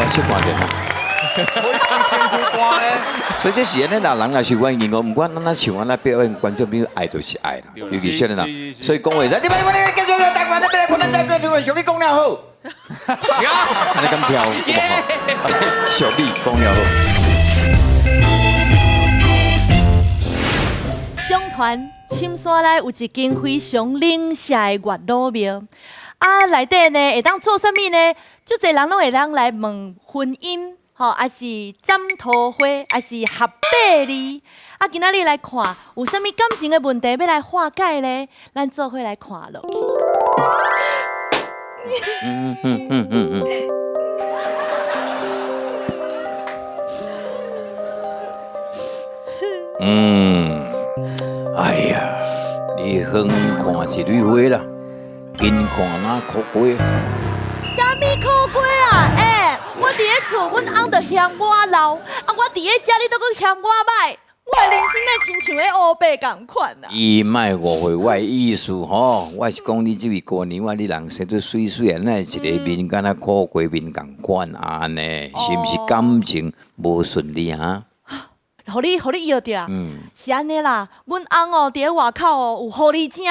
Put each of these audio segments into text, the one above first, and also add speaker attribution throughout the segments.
Speaker 1: 唱歌的吼。
Speaker 2: 我唱先苦歌咧。
Speaker 1: 所以这是安尼啦，人也是欢迎我，唔管咱唱安那表演，观众朋友爱就是爱啦，尤其是啦。所以讲话，你继续台湾那边，我咱再上你讲了好。安尼咁跳，上你讲了好。
Speaker 3: 上团深山内有一间非常冷舍的月老庙，内底呢会当做啥物呢？足侪人拢会当来问婚姻，还是斩桃花，还是合百字。今仔日来看，有啥物感情的问题要来化解呢？咱做伙来看落去。
Speaker 1: 哎呀，你远看一蕊花啦，近看那苦瓜。
Speaker 3: 啥物苦瓜啊？我伫咧厝，阮翁就嫌我老，我伫咧遮，你都搁嫌我歹，我的人生咧亲像咧乌白共款啊！
Speaker 1: 伊莫误会我的意思吼，我是讲你这位姑娘，你人生得水水啊，那一个面敢若苦瓜面共款安尼，是毋是感情无顺利哈？
Speaker 3: 互你摇着，是安尼啦。阮翁伫咧外口有狐狸精，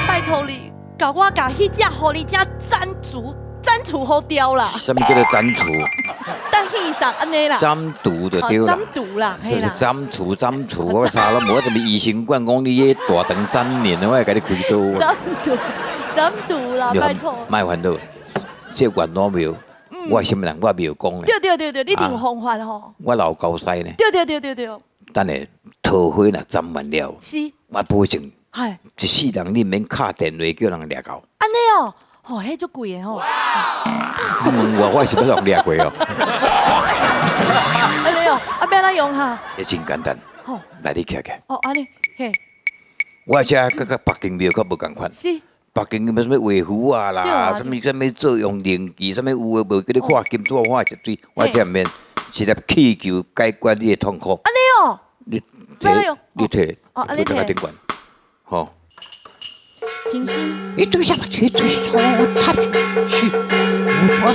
Speaker 3: 拜托你，甲迄只狐狸精斩除好掉啦。
Speaker 1: 什么叫做斩除？
Speaker 3: 等戏上安尼啦。
Speaker 1: 斩毒就对啦。
Speaker 3: 斩毒啦，
Speaker 1: 是不是斩除？我啥拢无，什么医生馆讲你迄大肠粘连，我会甲你开刀。
Speaker 3: 斩毒啦，拜托。
Speaker 1: 莫烦恼，这月老庙。我什么人？我没有讲呢。
Speaker 3: 对，你一定有方法吼。
Speaker 1: 我老高西呢。
Speaker 3: 对。
Speaker 1: 等下桃花若斩完了，
Speaker 3: 是。
Speaker 1: 我保证，一世人你免敲电话叫人掠到。
Speaker 3: 安尼哦，迄足贵的吼。
Speaker 1: 你问我是要人掠过哦。
Speaker 3: 安尼哦，要哪用哈？
Speaker 1: 也真简单。好，来你徛。
Speaker 3: 安尼，嘿。
Speaker 1: 我这甲北京庙可无共款。是。北京什么画符啊啦，什么作用灵旗，什么有诶无叫你画金纸画一堆，我这面是来祈求解决你的痛苦。
Speaker 3: 安尼哦，
Speaker 1: 你摕，
Speaker 3: 安尼摕，
Speaker 1: 顶管，好。
Speaker 3: 清新。
Speaker 1: 一堆什么？一堆手塔去，我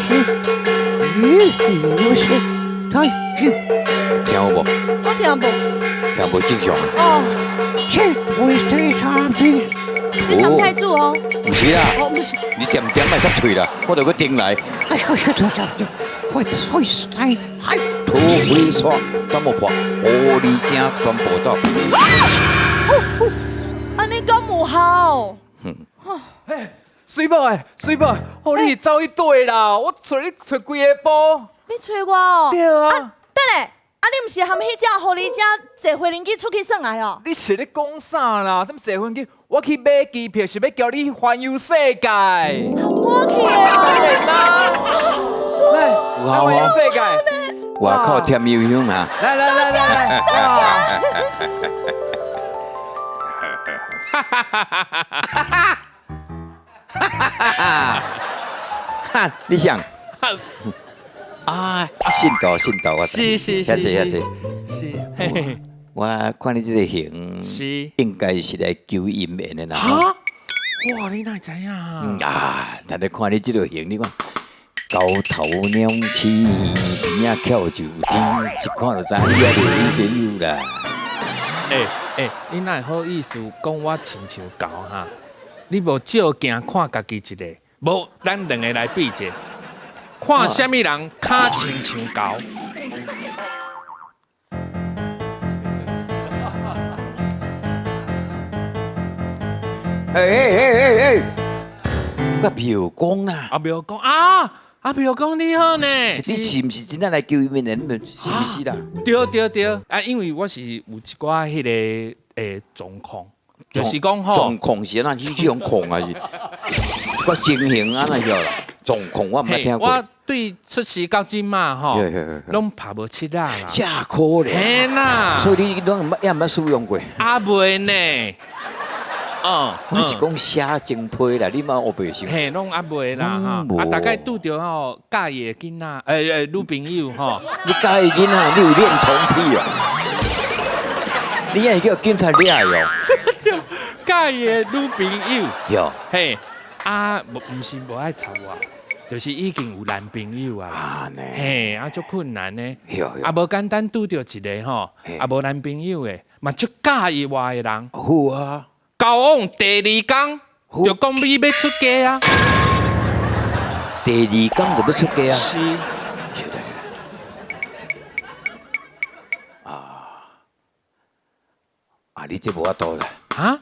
Speaker 1: 是，太去，听有无？
Speaker 3: 我听无。
Speaker 1: 听无正常。
Speaker 3: 切，
Speaker 1: 会睇啥片？
Speaker 3: 你常太子哦，
Speaker 1: 不是啦，你点卖煞退啦，我就去顶来。哎呀，我哎，嗨，土灰刷怎么破？狐狸精全部走。
Speaker 3: 安尼敢有效？
Speaker 2: 水宝，你走一对啦，我找你找几个波。
Speaker 3: 你找我哦？
Speaker 2: 对啊。
Speaker 3: 等下。你毋是含迄只狐狸精坐飞轮机出去耍来哦？
Speaker 2: 你是咧讲啥啦？什么坐飞轮机？我去买机票是要叫你环游世界。
Speaker 3: 我去
Speaker 2: 啊！来，环游世界。
Speaker 1: 外口添油香啊！
Speaker 2: 来！
Speaker 1: 哈！你想？信道，我
Speaker 2: 是，
Speaker 1: 遐济。
Speaker 2: 是，
Speaker 1: 我看你这个型，
Speaker 2: 是
Speaker 1: 应该是来求姻缘的啦。
Speaker 2: 哇，你哪知影？
Speaker 1: 但是看你这个型，你看高头鸟翅，边仔翘就天，一看就知你也是女朋友啦。
Speaker 2: 你哪会好意思讲我亲像狗哈？你无照镜看家己一个，无咱两个来比者。看什么人脚亲像狗？
Speaker 1: 我庙公啦，
Speaker 2: 庙公啊，庙公你好呢？
Speaker 1: 你是毋是真正来求姻缘的？你是不是啦？
Speaker 2: 对，因为我是有一寡迄个状况，就是讲吼，
Speaker 1: 状况是哪？你种况啊是？我情形啊那叫啦，状况我毋捌听过。
Speaker 2: 我对出世到今嘛吼，拢拍无七啦。
Speaker 1: 真可怜。
Speaker 2: 嘿啦，
Speaker 1: 所以你拢也毋捌使用过。
Speaker 2: 袂呢。
Speaker 1: 我是讲写真批啦，你莫学白想。
Speaker 2: 嘿，拢袂啦哈。大概拄着吼介意的囡仔，女朋友吼。
Speaker 1: 你介意囡仔，你有恋童癖哦？你也叫警察抓哟？
Speaker 2: 介意的女朋友。
Speaker 1: 哟。
Speaker 2: 嘿，毋是无爱吵我。就是已经有男朋友啊。
Speaker 1: 啊呢，
Speaker 2: 嘿，啊，足困难呢。
Speaker 1: 哟
Speaker 2: 啊，无简单拄着一个吼，
Speaker 1: 嘿
Speaker 2: 啊，无男朋友的，嘛足介意外的人。
Speaker 1: 好啊，
Speaker 2: 交往第2天
Speaker 1: 好
Speaker 2: 就讲你要出家啊。
Speaker 1: 第2天就要出家啊，
Speaker 2: 是，
Speaker 1: 是的。啊，你这无法度啦，
Speaker 2: 啊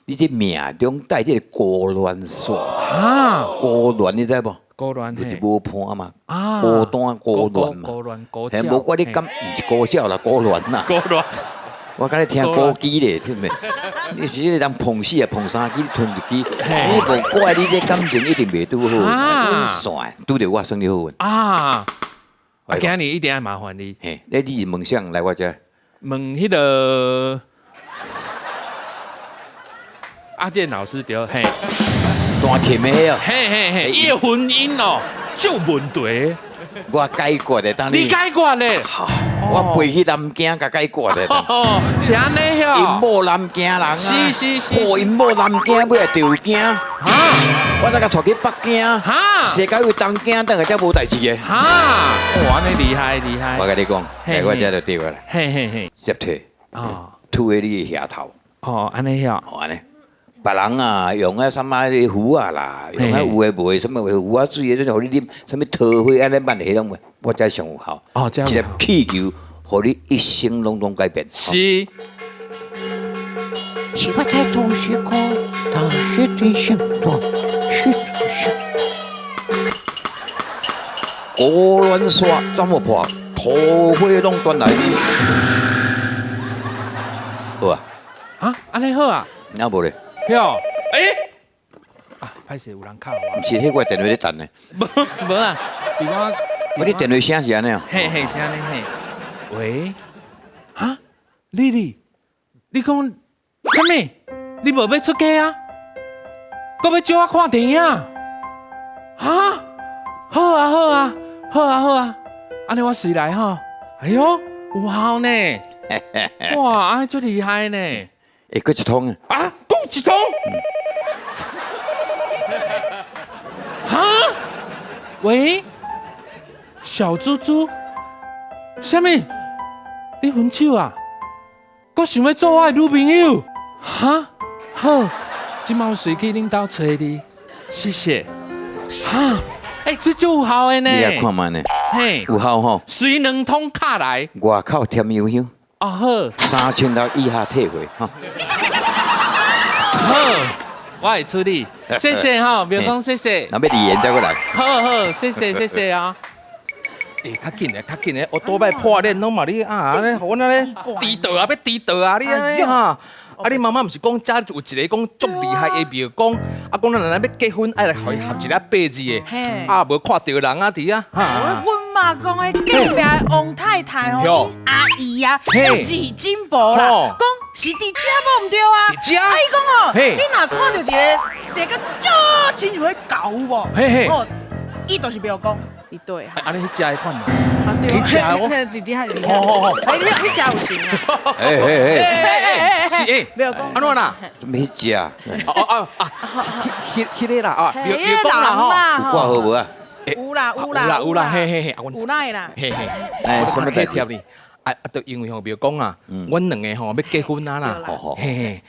Speaker 1: 你这命中带这个孤鸾煞，
Speaker 2: 啊，
Speaker 1: 孤鸾你知无？
Speaker 2: 孤鸾
Speaker 1: 就是
Speaker 2: 嘿，
Speaker 1: 无伴嘛，
Speaker 2: 啊，
Speaker 1: 孤单孤鸾嘛。
Speaker 2: 孤鸾孤
Speaker 1: 嘿，
Speaker 2: 鸟，
Speaker 1: 无怪你敢，毋是孤鸟啦，孤鸾啦。
Speaker 2: 孤鸾，
Speaker 1: 我刚才听歌机咧，听没？你是个人碰死啊，碰3支吞1支，你无怪你这感情一定袂拄好，
Speaker 2: 啊
Speaker 1: 你算拄着我算你好运。
Speaker 2: 啊！
Speaker 1: 哎
Speaker 2: 啊，今日一定要麻烦你，
Speaker 1: 嘿，你是梦想来我这，
Speaker 2: 问迄个阿健老师对，嘿，
Speaker 1: 单甜的迄哦，
Speaker 2: 嘿嘿嘿，伊的婚姻哦，就问题，
Speaker 1: 我解决的，当
Speaker 2: 你解决咧？
Speaker 1: 好，我背去南京甲解决的。
Speaker 2: 哦，是安尼
Speaker 1: 因
Speaker 2: 哟。
Speaker 1: 某南京人啊，
Speaker 2: 是是是
Speaker 1: 破因某南京尾来吊京，
Speaker 2: 哈
Speaker 1: 我再甲带去北京，
Speaker 2: 哈
Speaker 1: 世界去东京，等下才无代志的。
Speaker 2: 哈，哇，安尼厉害厉害
Speaker 1: 我。跟你讲，
Speaker 2: 嘿
Speaker 1: 来我这就对了，
Speaker 2: 嘿嘿嘿，
Speaker 1: 接替
Speaker 2: 哦
Speaker 1: 吐喺你的下头。
Speaker 2: 哦，安尼哟。
Speaker 1: 好安尼，别人啊用迄什么的壶啊啦，用迄有诶无诶什么壶啊水诶，互你啉什么桃花安尼慢迄种诶，我才上有效。
Speaker 2: 哦，这样
Speaker 1: 一粒气球，互你一生拢改变。
Speaker 2: 是。
Speaker 4: 喜欢在同学课，大学的时光，是。
Speaker 1: 孤鸾煞怎么破？桃花拢转来。好啊，
Speaker 2: 啊，安尼好啊，
Speaker 1: 那无咧，
Speaker 2: 哟，啊，歹势有人敲我
Speaker 1: 毋，是迄个电话咧等呢。
Speaker 2: 无啊，比我，
Speaker 1: 我你电话声是安尼啊？
Speaker 2: 嘿嘿，是安尼嘿，喂，啊，丽丽，你讲什么？你无要出家啊？搁要招我看电影？啊？好啊好啊好啊好啊，安尼我随来吼。哎哟，有效呢！哇，安尼足厉害呢！
Speaker 1: 会搁一通啊？
Speaker 2: 啊，讲一通？哈？喂，小猪猪，什么？你分手啊？我想要做我的女朋友。哈？好，今晚我随去恁兜找你，谢谢。哈？哎，这就有效的呢。
Speaker 1: 你也看卖呢，
Speaker 2: 嘿，
Speaker 1: 有效吼。
Speaker 2: 随2通卡来。
Speaker 1: 外口添油香
Speaker 2: 哦好，
Speaker 1: ，3000头以下退回哈。
Speaker 2: 好，我会处理。谢谢哈，不要讲谢谢。
Speaker 1: 那要离言再过来。
Speaker 2: 好好，谢谢谢谢啊。
Speaker 5: 较紧的，较紧的，我多摆破脸拢嘛你啊，安尼，我安尼低调啊，要低调啊，你安尼哈。啊！你妈妈毋是讲遮有一个讲足厉害的庙公，啊，讲咱要结婚爱来合一个8字的，
Speaker 6: 嘿
Speaker 5: 啊，无看到人啊，伫啊，哈，
Speaker 6: 阮妈讲诶，隔壁的王太太吼，
Speaker 5: 哟
Speaker 6: 伊阿姨啊，
Speaker 5: 嘿
Speaker 6: 字进步啦，
Speaker 5: 吼
Speaker 6: 讲是伫遮无毋对啊，
Speaker 5: 伫遮
Speaker 6: 啊，伊讲吼，
Speaker 5: 嘿
Speaker 6: 你若看到一个生个足亲像迄狗有无？
Speaker 5: 嘿嘿
Speaker 6: 哦，伊就是没有讲，伊对啊，
Speaker 5: 安尼去食的款嘛，
Speaker 6: 啊对
Speaker 5: 你吃哦
Speaker 6: 嘿弟弟还是你
Speaker 5: 好好好
Speaker 6: 哎，你食有行啊？
Speaker 5: 是诶，
Speaker 6: 没有讲，
Speaker 5: 安怎啦？
Speaker 1: 怎么去食？有
Speaker 5: 迄个啦啊，
Speaker 6: 嘿
Speaker 5: 庙
Speaker 6: 迄个人
Speaker 5: 公啦吼，
Speaker 6: 啦，
Speaker 1: 挂好无啊？
Speaker 6: 有啦有啦
Speaker 5: 有啦，嘿嘿嘿，啊，
Speaker 6: 有啦啦，
Speaker 5: 嘿嘿，
Speaker 1: 哎，什么代志？
Speaker 5: 接你？就因为吼庙公啊，阮两个吼要结婚啊啦
Speaker 6: 对，啦
Speaker 1: 好好，
Speaker 5: 嘿，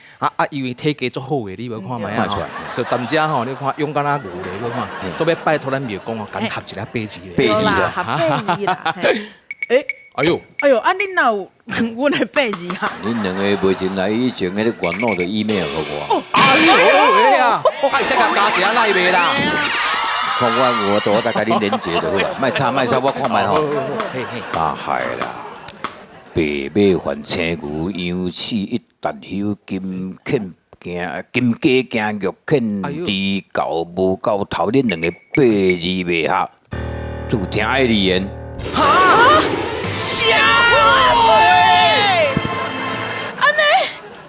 Speaker 5: 因为体格足好嘅，你无看卖啊
Speaker 1: 看出来？
Speaker 5: 所以踮遮吼，你看勇敢啊牛咧，你看，所以要拜托咱庙公哦，赶合一个8字咧。
Speaker 1: 八字啊
Speaker 6: 有啦，合八字啦，嘿诶。
Speaker 5: 哎呦，
Speaker 6: 哎呦，啊，恁哪有阮的八字啊？
Speaker 1: 恁两个袂前来以前迄个管诺的 email 给我，
Speaker 5: 哎呦，哎呀，哎，使甲加一下赖袂啦？
Speaker 1: 看我大概你连接就好了，卖插，我看卖吼。
Speaker 5: 嘿嘿，
Speaker 1: 大海啦，白马还青牛，羊翅一旦休，金犬行金鸡行玉犬，猪狗无狗头，恁两个八字袂合，注听爱丽言。
Speaker 6: 啥话？安尼，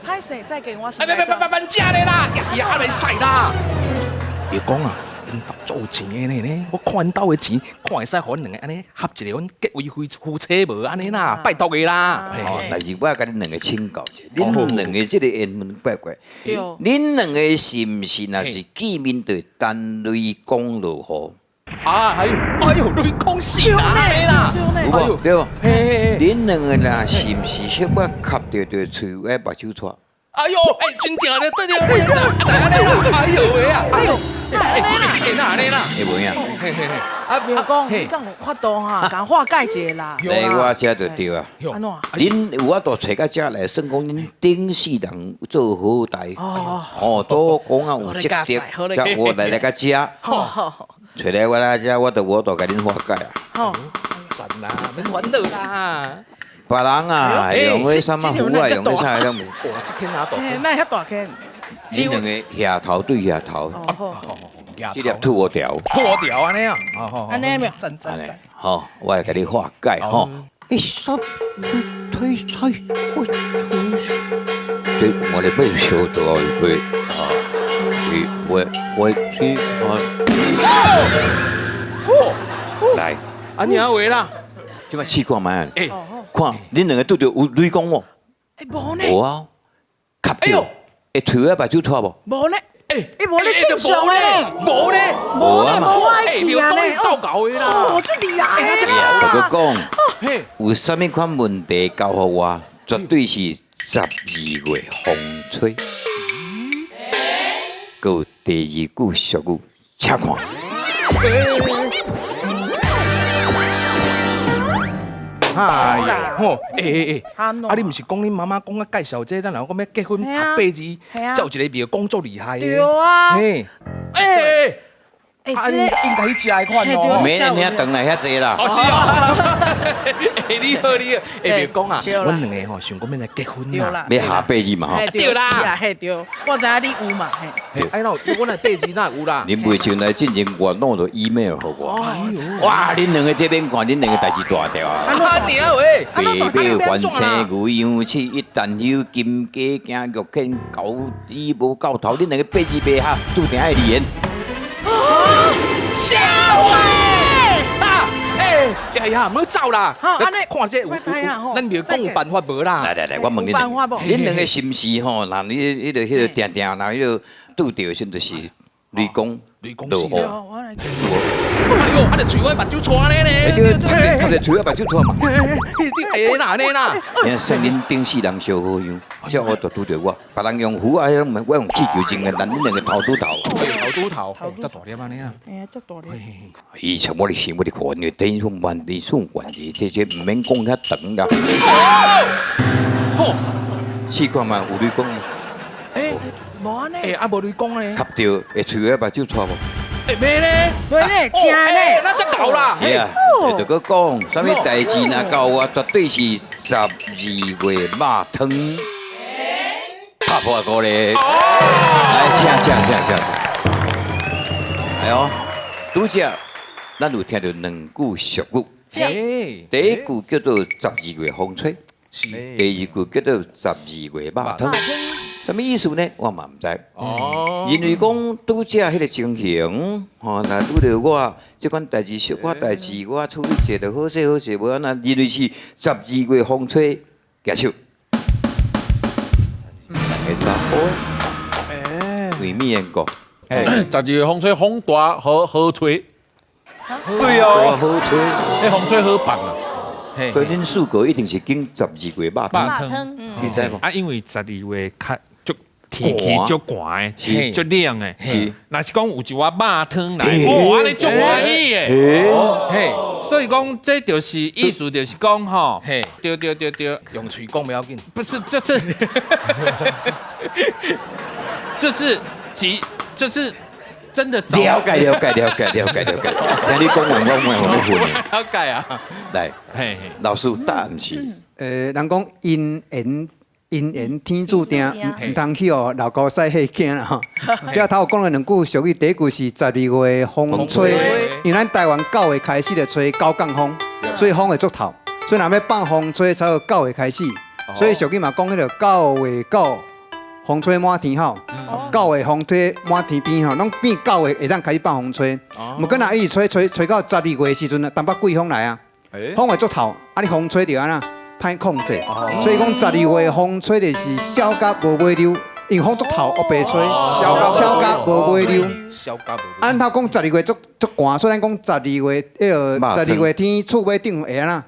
Speaker 6: 歹势，再给我
Speaker 5: 哎，别食咧啦，也还袂使啦。庙公啊，因兜足有钱的呢，我看因兜的钱，看会使互阮两个安尼合一个，阮结为夫妻无安尼啦，拜托的啦。嘿
Speaker 1: 哦，
Speaker 5: 嘿
Speaker 1: 但是我要甲恁两个请教者，恁两个即个缘分怪怪，
Speaker 6: 对
Speaker 1: 恁两个是毋是若是见面就单位讲落好？
Speaker 5: 啊，还有，哎呦，你恭喜啦，你啦，
Speaker 1: 有无？对无？
Speaker 5: 嘿嘿嘿，
Speaker 1: 恁两个啦，是毋是小可吸着着喙尾目睭出？
Speaker 5: 哎呦，哎，真正的，对对对，来啦，哎呦喂啊，哎呦，哎，哪里啦？
Speaker 1: 会无影？
Speaker 5: 嘿嘿嘿，
Speaker 6: 啊，没有讲，你讲有法度哈，讲化解者啦。
Speaker 1: 来我遮就对啊。
Speaker 6: 安怎？
Speaker 1: 恁有法度找到遮来，算讲恁顶世人做好代，哦，都讲啊有积德，才我来个遮，
Speaker 6: 好好好，
Speaker 1: 找来我来遮，我都甲恁化解啊。
Speaker 6: 好，
Speaker 5: 神啦，免烦恼啦。
Speaker 1: 别人啊，用迄什么壶啊，用迄啥拢无。
Speaker 5: 哇，这天哪大
Speaker 6: 哎，那遐大坑，
Speaker 1: 恁两个下头对下头，
Speaker 6: 哦好，
Speaker 1: 这粒吐我掉，
Speaker 5: 破掉安尼啊，好好，
Speaker 6: 安尼没有？
Speaker 5: 赞赞
Speaker 1: 安尼
Speaker 5: 赞，
Speaker 1: 吼，我会甲你化解吼。
Speaker 4: 一三推推我
Speaker 1: 对，我哋不如小到去啊，我去啊，来，
Speaker 5: 啊你阿伟啦，
Speaker 1: 即摆试看卖，
Speaker 5: 哎，
Speaker 1: 看恁两个拄着有雷公无？
Speaker 6: 哎，无呢，
Speaker 1: 无啊，吸着，会腿啊把手拖无？
Speaker 6: 无呢，
Speaker 5: 哎，
Speaker 6: 哎，无你正常的呢，
Speaker 5: 无咧，
Speaker 1: 无啊嘛，
Speaker 6: 无爱
Speaker 5: 哎，
Speaker 6: 去啊呢，
Speaker 5: 斗搞的啦
Speaker 6: 哦，，这厉害的啦，
Speaker 1: 我讲，
Speaker 5: 嘿，
Speaker 1: 有啥物款问题交互我，绝对是12月风吹。有第二句俗语，请看。
Speaker 5: 哎呀，吼，哎，
Speaker 6: 安怎
Speaker 5: 啊，你毋是讲恁妈妈讲啊介绍这，咱人讲要结婚
Speaker 6: 嘿啊
Speaker 5: 拍8字，
Speaker 6: 嘿啊
Speaker 5: 才有一个庙讲足厉害的，
Speaker 6: 对啊，
Speaker 5: 嘿，哎，
Speaker 6: 哎，
Speaker 5: 啊，应该去食的款
Speaker 6: 嘿对
Speaker 5: 哦。
Speaker 1: 明年遐等来遐济啦。
Speaker 5: 哦是哦，哎你好你好，哎别讲啊，
Speaker 6: 对啦
Speaker 5: 阮两个吼想讲要来结婚啦
Speaker 6: 对啦，，
Speaker 1: 要下8字嘛吼
Speaker 6: 嘿，对啦，嘿对，我知影你有嘛，嘿，
Speaker 5: 嘿哎那我来8字哪有啦？
Speaker 1: 恁袂像来进前我弄着 email 互我。
Speaker 6: 哦，
Speaker 1: 哇，恁两个这边看，恁两个代志大条啊！
Speaker 5: 啊你啊喂，
Speaker 1: 白马翻青牛羊翅，一旦有金鸡惊玉见狗子无到头，恁两个8字白下注定爱离缘。
Speaker 6: 笑诶！
Speaker 5: 啊，哎呀，唔好走啦！
Speaker 6: 好安尼
Speaker 5: 看这有，
Speaker 6: 快拍啊吼
Speaker 5: 咱庙讲有办法无啦？
Speaker 1: 来，我问恁
Speaker 6: 有办法无
Speaker 1: 恁两个是毋是吼？那你迄个定定，那迄个拄着先就是雷公落
Speaker 5: 是
Speaker 1: 雨。
Speaker 6: 我来，
Speaker 5: 哎呦，啊，就嘴我目睭穿咧
Speaker 1: 哎，
Speaker 5: 呢。
Speaker 1: 对，吸着喙啊，目睭拖嘛。
Speaker 5: 哎哪呢啦？
Speaker 1: 你说恁顶世人相好样，叫我都拄着我，别人用虎啊，我用气球精的，咱恁两个头拄头。
Speaker 5: 头拄头，这大粒安尼啊！
Speaker 6: 哎呀，这大咧，
Speaker 1: 以前我哋想我哋看，因为等于说万里送关系，这些唔免讲遐长啦。
Speaker 5: 吼，
Speaker 1: 试看嘛，有你讲，
Speaker 5: 哎
Speaker 6: 无安尼，
Speaker 5: 哎，啊无你讲咧，
Speaker 1: 吸着会喙尾目睭拖无？
Speaker 5: 哎咩咧？
Speaker 6: 对咧，请咧，
Speaker 5: 那这够啦！
Speaker 1: 嘿啊，就搁讲，啥物代志若到我，绝对是12月肉汤，拍破锅咧。来，请。哎呦，拄则咱有听到两句俗语，
Speaker 5: 哎，
Speaker 1: 第一句叫做12月风吹，
Speaker 5: 是
Speaker 1: 第二句叫做12月肉汤。什么意思呢？我嘛唔知。
Speaker 5: 哦，
Speaker 1: 因为讲拄则迄个情形，吼，若拄着我即款代志、小可代志，我处理者就好势好势，无安那认为是12月风吹，举手。三个三好，为咩人讲？
Speaker 2: 哎，12月风吹风大好吹，水
Speaker 1: 多
Speaker 2: 哦，
Speaker 1: 好吹，
Speaker 2: 迄风吹好棒啊！
Speaker 5: 嘿
Speaker 1: 所以恁四个一定是经12月肉
Speaker 2: 肉
Speaker 1: 汤，
Speaker 2: 汤，
Speaker 1: 你知无？
Speaker 2: 啊，因为12月较足天气足寒
Speaker 1: 是
Speaker 2: 的，足冷的。
Speaker 1: 是
Speaker 2: 若是讲有一碗肉汤来，哦，安尼足欢喜的。
Speaker 5: 嘿，
Speaker 2: 所以讲，这就是意思，就是讲吼，
Speaker 5: 嘿
Speaker 2: 对，
Speaker 5: 用嘴讲不要紧。
Speaker 2: 不是，就是真的早
Speaker 1: 了解，听你讲完我混的。
Speaker 5: 了解啊，
Speaker 1: 来，
Speaker 2: 嘿，
Speaker 1: 老师答案是。
Speaker 7: 人讲因缘天注定，
Speaker 3: 嗯
Speaker 7: 唔通去哦老高赛迄惊啦吼。即头有讲了两句俗语，第一句是12月风吹，因为咱台湾9月开始就吹9降风，所以风会足透，所以若要放风吹才有9月开始。所以俗语嘛讲迄个9月9，风吹满天吼，9月风吹满天边吼，拢变9月会当开始放风吹。毋过若一直吹到12月的时阵，淡薄季风来啊，风会足透，啊你风吹着安那。歹控制，所以讲12月风吹的是小甲无尾溜，因风足透，黑白吹，小甲无尾流。
Speaker 5: 小家无。
Speaker 7: 按头讲12月足寒，虽然讲12月12月天厝尾顶会安那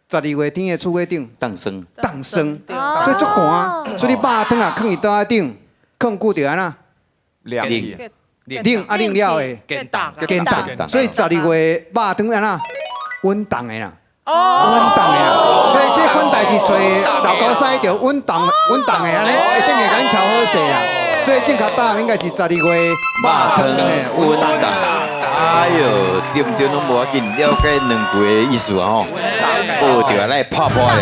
Speaker 7: ，12月天的厝尾顶
Speaker 1: 当生
Speaker 7: 冻霜，所以足寒，所以你肉汤啊放伊倒仔顶，放久就安那
Speaker 5: 凉
Speaker 7: 冷了会
Speaker 5: 见打
Speaker 7: 见冻，所以12月肉汤安那稳冻的啦。稳
Speaker 6: 哦，
Speaker 7: 冻的啦，所以这款代志做老高赛就稳冻的安尼，一定会甲恁超好势啦。所以正确答案应该是12月肉汤的稳冻。
Speaker 1: 哎呦，对不对？拢无要紧，了解两句的意思啊吼，学着来泡泡的。